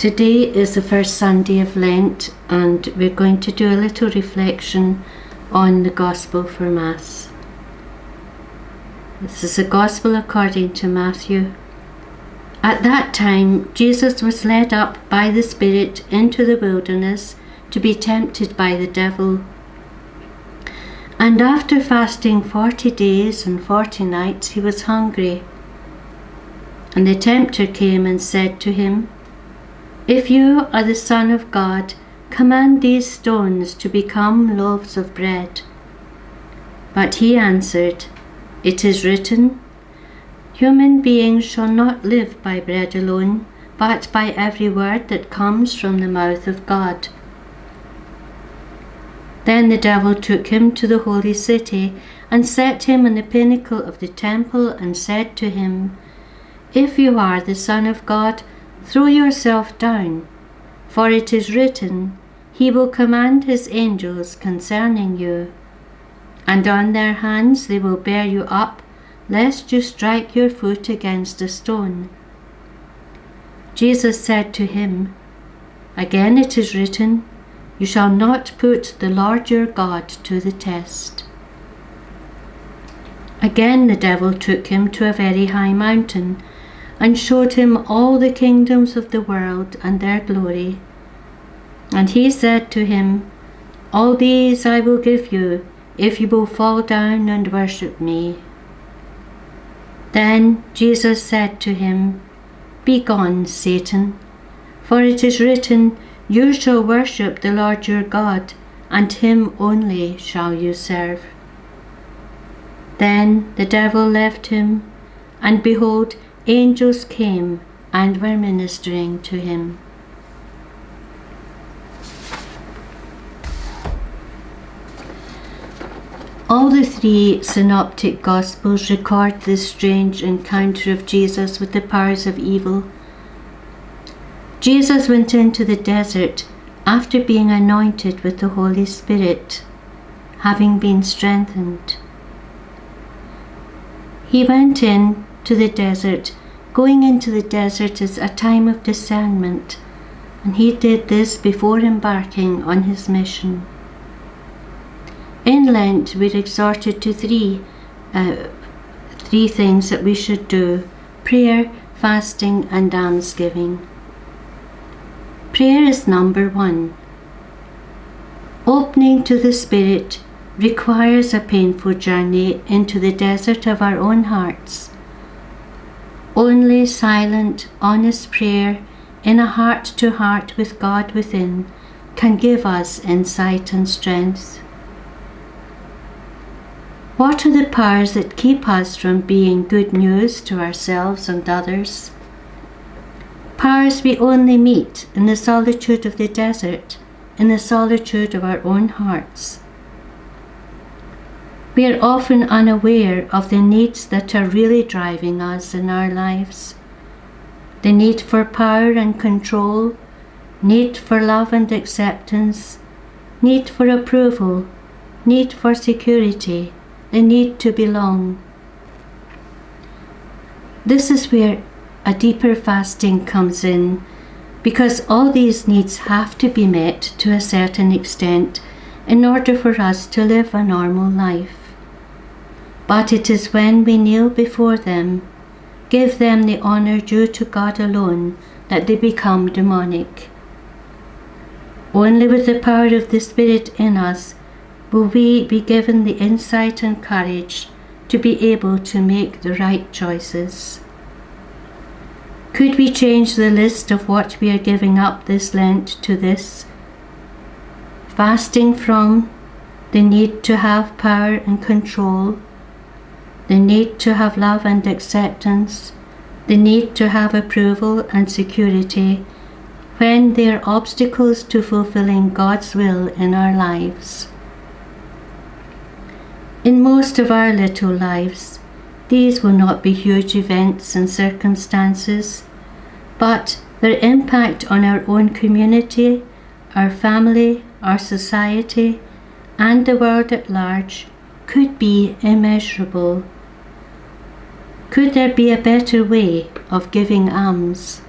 Today is the first Sunday of Lent, and we're going to do a little reflection on the Gospel for Mass. This is the Gospel according to Matthew. At that time, Jesus was led up by the Spirit into the wilderness to be tempted by the devil. And after fasting 40 days and 40 nights, he was hungry. And the tempter came and said to him, "If you are the Son of God, command these stones to become loaves of bread." But he answered, "It is written, human beings shall not live by bread alone, but by every word that comes from the mouth of God." Then the devil took him to the holy city and set him on the pinnacle of the temple and said to him, "If you are the Son of God, throw yourself down, for it is written, He will command His angels concerning you, and on their hands they will bear you up, lest you strike your foot against a stone." Jesus said to him, "Again it is written, You shall not put the Lord your God to the test." Again the devil took him to a very high mountain, and showed him all the kingdoms of the world and their glory. And he said to him, "All these I will give you, if you will fall down and worship me." Then Jesus said to him, "Begone, Satan, for it is written, You shall worship the Lord your God, and Him only shall you serve." Then the devil left him, and behold, angels came and were ministering to him. All the three synoptic Gospels record this strange encounter of Jesus with the powers of evil. Jesus went into the desert after being anointed with the Holy Spirit, having been strengthened. He went into the desert. Going into the desert is a time of discernment, and he did this before embarking on his mission. In Lent, we're exhorted to three things that we should do: prayer, fasting, and almsgiving. Prayer is number one. Opening to the Spirit requires a painful journey into the desert of our own hearts. Only silent, honest prayer in a heart-to-heart with God within can give us insight and strength. What are the powers that keep us from being good news to ourselves and others? Powers we only meet in the solitude of the desert, in the solitude of our own hearts. We are often unaware of the needs that are really driving us in our lives. The need for power and control, need for love and acceptance, need for approval, need for security, the need to belong. This is where a deeper fasting comes in, because all these needs have to be met to a certain extent in order for us to live a normal life. But it is when we kneel before them, give them the honour due to God alone, that they become demonic. Only with the power of the Spirit in us will we be given the insight and courage to be able to make the right choices. Could we change the list of what we are giving up this Lent to this? Fasting from the need to have power and control, the need to have love and acceptance, the need to have approval and security, when they are obstacles to fulfilling God's will in our lives. In most of our little lives, these will not be huge events and circumstances, but their impact on our own community, our family, our society, and the world at large could be immeasurable. Could there be a better way of giving alms?